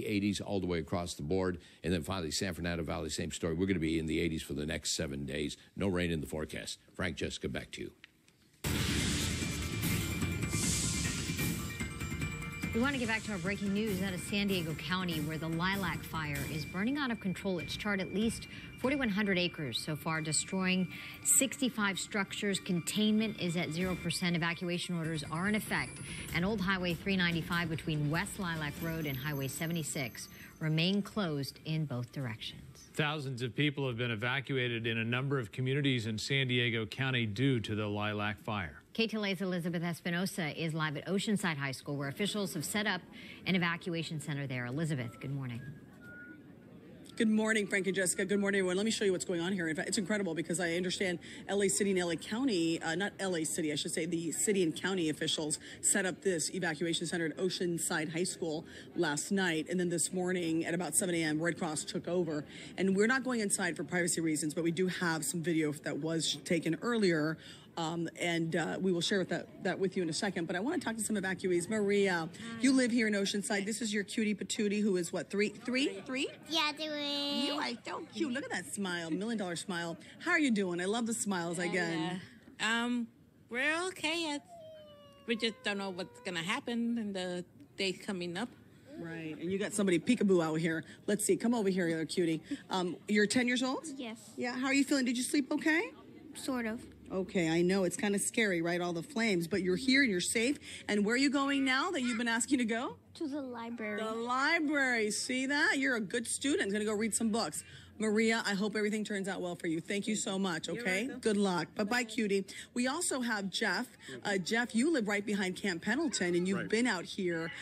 the 80s all the way across the board. And then finally, San Fernando Valley, same story. We're going to be in the 80s for the next 7 days. No rain in the forecast. Frank, Jessica, back to you. We want to get back to our breaking news out of San Diego County, where the lilac fire is burning out of control. It's charred at least 4,100 acres so far, destroying 65 structures. Containment is at 0%. Evacuation orders are in effect. And Old Highway 395 between West Lilac Road and Highway 76 remain closed in both directions. Thousands of people have been evacuated in a number of communities in San Diego County due to the lilac fire. KTLA's Elizabeth Espinosa is live at Oceanside High School, where officials have set up an evacuation center there. Elizabeth, good morning. Good morning, Frank and Jessica. Good morning, everyone. Let me show you what's going on here. In fact, it's incredible because I understand LA City and LA County, not LA City, I should say, the city and county officials set up this evacuation center at Oceanside High School last night. And then this morning at about 7 a.m., Red Cross took over. And we're not going inside for privacy reasons, but we do have some video that was taken earlier. We will share that with you in a second. But I want to talk to some evacuees. Maria, you live here in Oceanside. This is your cutie patootie, who is what, three? Yeah, doing. You are so cute. Look at that smile, $1 million smile. How are you doing? I love the smiles again. We're okay. We just don't know what's going to happen in the days coming up. Right, and you got somebody peekaboo out here. Let's see, come over here, you little cutie. You're 10 years old? Yes. Yeah, how are you feeling? Did you sleep okay? Sort of. Okay, I know it's kind of scary, right? All the flames, but you're here and you're safe. And where are you going now that you've been asking to go? To the library. The library. See that? You're a good student. Going to go read some books. Maria, I hope everything turns out well for you. Thank you so much, okay? Good luck. Bye-bye, cutie. We also have Jeff. Jeff, you live right behind Camp Pendleton, and you've been out here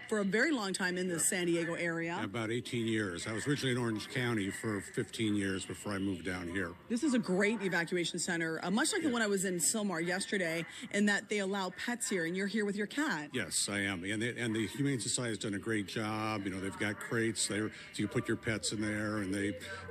for a very long time in the San Diego area. About 18 years. I was originally in Orange County for 15 years before I moved down here. This is a great evacuation center, much like the one I was in Sylmar yesterday, in that they allow pets here, and you're here with your cat. Yes, I am. And the Humane Society has done a great job. You know, they've got crates there, so you put your pets in there, and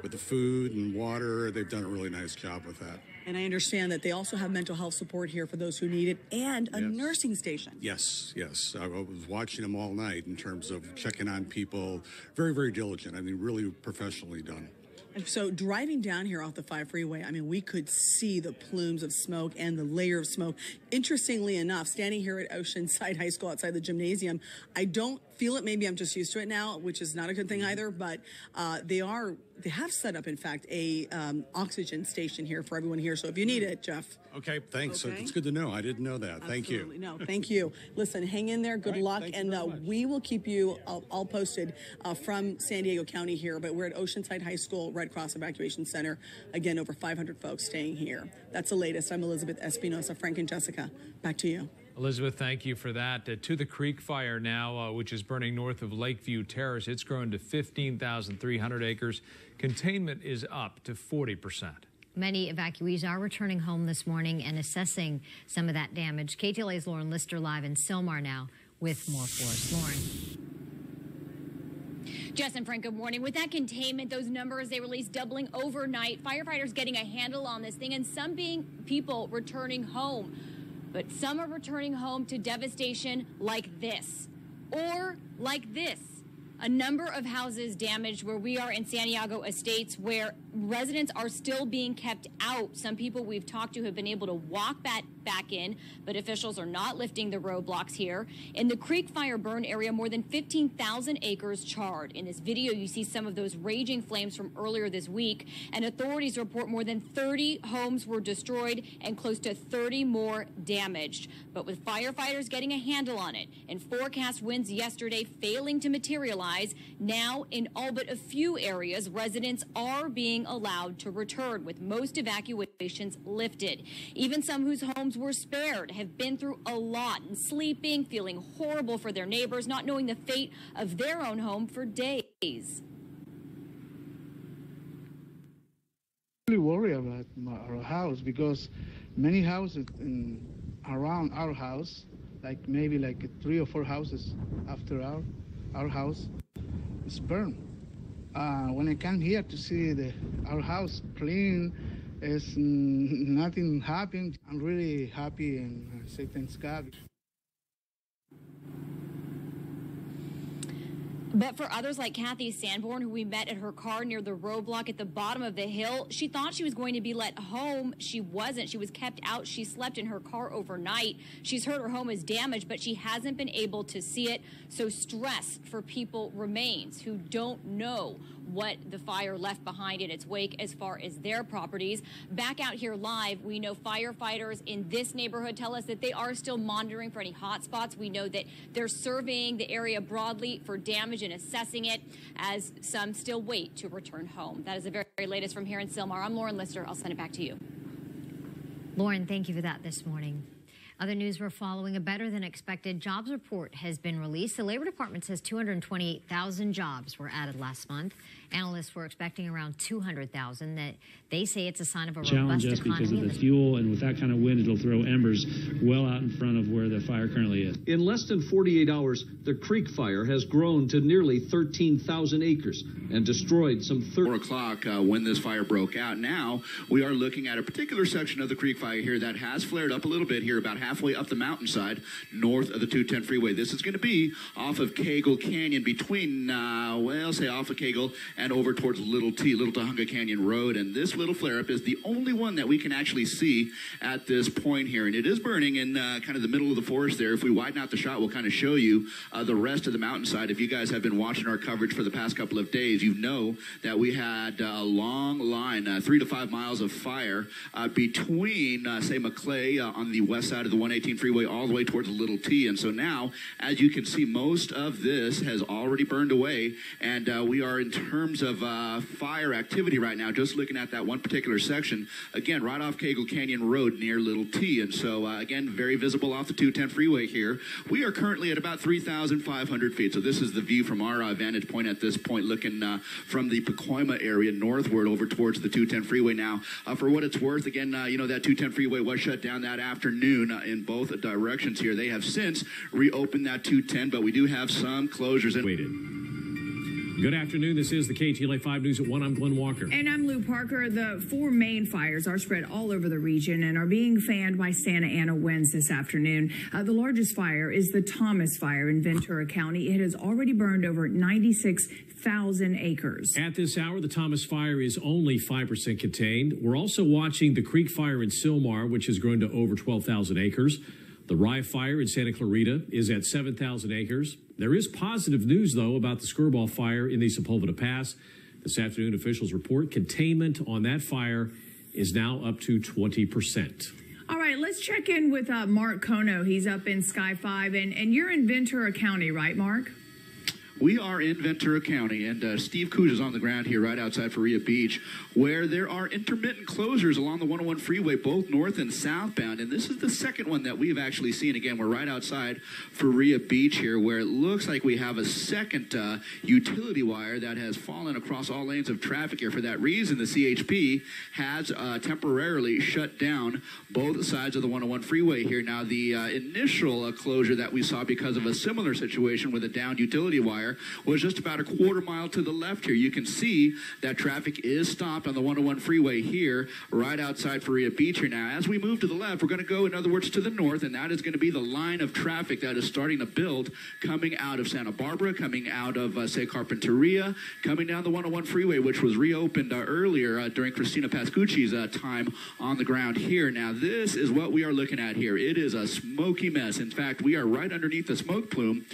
with the food and water, they've done a really nice job with that. And I understand that they also have mental health support here for those who need it, and a nursing station. Yes. I was watching them all night in terms of checking on people. Very, very diligent. I mean, really professionally done. So driving down here off the 5 freeway, I mean, we could see the plumes of smoke and the layer of smoke. Interestingly enough, standing here at Oceanside High School outside the gymnasium, I don't feel it. Maybe I'm just used to it now, which is not a good thing either. But they have set up, in fact, a oxygen station here for everyone here. So if you need it, Jeff. Okay, thanks. Okay. It's good to know. I didn't know that. Thank you. No, thank you. Listen, hang in there. Good luck. And we will keep you all posted from San Diego County here. But we're at Oceanside High School, Red Cross Evacuation Center. Again, over 500 folks staying here. That's the latest. I'm Elizabeth Espinosa. Frank and Jessica, back to you. Elizabeth, thank you for that. To the Creek Fire now, which is burning north of Lakeview Terrace. It's grown to 15,300 acres. Containment is up to 40%. Many evacuees are returning home this morning and assessing some of that damage. KTLA's Lauren Lister live in Sylmar now with more for us. Lauren. Jess and Frank, good morning. With that containment, those numbers they released doubling overnight, firefighters getting a handle on this thing, and some people returning home. But some are returning home to devastation like this, or like this. A number of houses damaged where we are in San Diego Estates, where residents are still being kept out. Some people we've talked to have been able to walk back in, but officials are not lifting the roadblocks here. In the Creek Fire burn area, more than 15,000 acres charred. In this video, you see some of those raging flames from earlier this week, and authorities report more than 30 homes were destroyed and close to 30 more damaged. But with firefighters getting a handle on it and forecast winds yesterday failing to materialize, now in all but a few areas, residents are being allowed to return, with most evacuations lifted. Even some whose homes were spared have been through a lot and sleeping, feeling horrible for their neighbors, not knowing the fate of their own home for days. Really worry about our house because many houses around our house, like maybe like 3 or 4 houses after our house, is burned. When I come here to see our house clean, nothing happened. I'm really happy and I say thanks God. But for others like Kathy Sanborn, who we met at her car near the roadblock at the bottom of the hill, she thought she was going to be let home. She wasn't. She was kept out. She slept in her car overnight. She's heard her home is damaged, but she hasn't been able to see it. So stress for people remains who don't know what the fire left behind in its wake as far as their properties. Back out here live, we know firefighters in this neighborhood tell us that they are still monitoring for any hot spots. We know that they're surveying the area broadly for damage and assessing it as some still wait to return home. That is the very, very latest from here in Sylmar. I'm Lauren Lister. I'll send it back to you. Lauren, thank you for that this morning. Other news we're following, a better than expected jobs report has been released. The Labor Department says 228,000 jobs were added last month. Analysts were expecting around 200,000. That they say it's a sign of a robust economy. Because of the fuel, and with that kind of wind, it'll throw embers well out in front of where the fire currently is. In less than 48 hours, the Creek Fire has grown to nearly 13,000 acres and destroyed some 4 o'clock when this fire broke out. Now we are looking at a particular section of the Creek Fire here that has flared up a little bit here, about halfway up the mountainside north of the 210 freeway. This is going to be off of Cagle Canyon between, say off of Cagle and over towards Little Tujunga Canyon Road. And this little flare-up is the only one that we can actually see at this point here. And it is burning in kind of the middle of the forest there. If we widen out the shot, we'll kind of show you the rest of the mountainside. If you guys have been watching our coverage for the past couple of days, you know that we had a long line, 3 to 5 miles of fire between, say, Maclay on the west side of the 118 freeway all the way towards Little T. And so now, as you can see, most of this has already burned away. And we are in terms of fire activity right now, just looking at that one particular section, again, right off Cagle Canyon Road near Little T. And so, again, very visible off the 210 freeway here. We are currently at about 3,500 feet. So this is the view from our vantage point at this point, looking from the Pacoima area northward over towards the 210 freeway now. For what it's worth, again, that 210 freeway was shut down that afternoon in both directions here. They have since reopened that 210, but we do have some closures. Good afternoon. This is the KTLA 5 News at 1. I'm Glenn Walker. And I'm Lou Parker. The 4 main fires are spread all over the region and are being fanned by Santa Ana winds this afternoon. The largest fire is the Thomas Fire in Ventura County. It has already burned over 96,000 acres. At this hour, the Thomas Fire is only 5% contained. We're also watching the Creek Fire in Sylmar, which has grown to over 12,000 acres. The Rye Fire in Santa Clarita is at 7,000 acres. There is positive news, though, about the Skirball Fire in the Sepulveda Pass. This afternoon, officials report containment on that fire is now up to 20%. All right, let's check in with Mark Kono. He's up in Sky 5, and you're in Ventura County, right, Mark? We are in Ventura County, and Steve Cooge is on the ground here right outside Faria Beach, where there are intermittent closures along the 101 freeway, both north and southbound. And this is the second one that we've actually seen. Again, we're right outside Faria Beach here, where it looks like we have a second utility wire that has fallen across all lanes of traffic here. For that reason, the CHP has temporarily shut down both sides of the 101 freeway here. Now, the initial closure that we saw because of a similar situation with a downed utility wire was just about a quarter mile to the left here. You can see that traffic is stopped on the 101 freeway here, right outside Faria Beach here. Now, as we move to the left, we're going to go, in other words, to the north, and that is going to be the line of traffic that is starting to build coming out of Santa Barbara, coming out of, say, Carpinteria, coming down the 101 freeway, which was reopened earlier during Christina Pascucci's time on the ground here. Now, this is what we are looking at here. It is a smoky mess. In fact, we are right underneath the smoke plume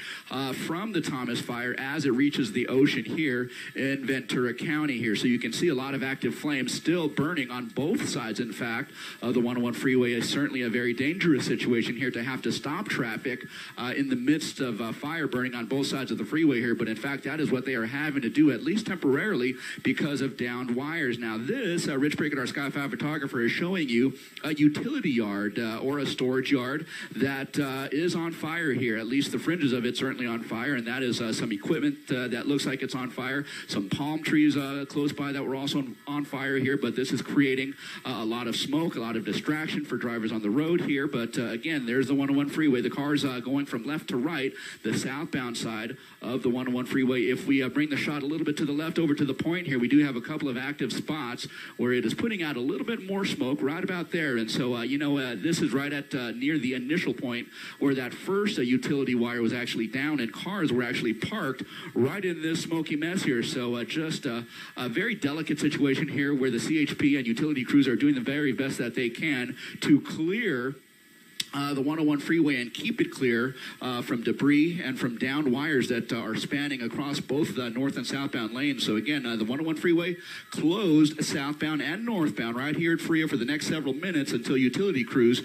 from the Thomas Fire as it reaches the ocean here in Ventura County here. So you can see a lot of active flames still burning on both sides, in fact, of the 101 freeway. Is certainly a very dangerous situation here to have to stop traffic in the midst of fire burning on both sides of the freeway here. But in fact, that is what they are having to do, at least temporarily, because of downed wires. Now this, Rich Prickett, our Sky 5 photographer, is showing you a utility yard or a storage yard that is on fire here. At least the fringes of it certainly on fire, and that is some equipment that looks like it's on fire. Some palm trees close by that were also on fire here, but this is creating a lot of smoke, a lot of distraction for drivers on the road here. But again, there's the 101 freeway. The cars going from left to right, the southbound side of the 101 freeway. If we bring the shot a little bit to the left over to the point here, we do have a couple of active spots where it is putting out a little bit more smoke right about there. And so, this is right at near the initial point where that first utility wire was actually down and cars were actually parked parked right in this smoky mess here. So just a very delicate situation here where the CHP and utility crews are doing the very best that they can to clear the 101 freeway and keep it clear from debris and from downed wires that are spanning across both the north and southbound lanes. So again, the 101 freeway closed southbound and northbound right here at Fria for the next several minutes until utility crews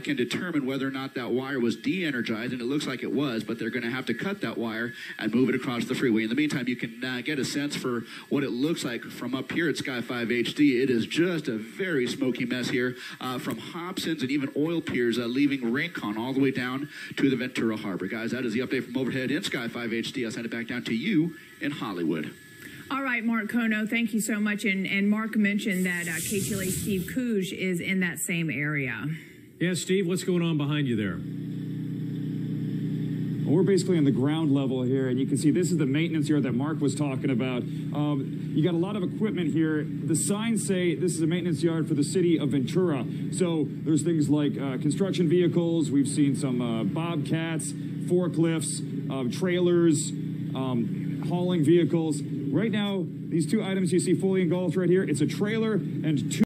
can determine whether or not that wire was de-energized, and it looks like it was, but they're going to have to cut that wire and move it across the freeway. In the meantime, you can get a sense for what it looks like from up here at Sky 5 HD. It is just a very smoky mess here from Hobson's and even oil piers leaving Rincon all the way down to the Ventura Harbor. Guys, that is the update from overhead in Sky 5 HD. I'll send it back down to you in Hollywood. All right, Mark Kono, thank you so much. And Mark mentioned that KTLA Steve Cooge is in that same area. Yeah, Steve, what's going on behind you there? We're basically on the ground level here, and you can see this is the maintenance yard that Mark was talking about. You got a lot of equipment here. The signs say this is a maintenance yard for the city of Ventura. So there's things like construction vehicles. We've seen some bobcats, forklifts, trailers, hauling vehicles. Right now, these two items you see fully engulfed right here, it's a trailer and two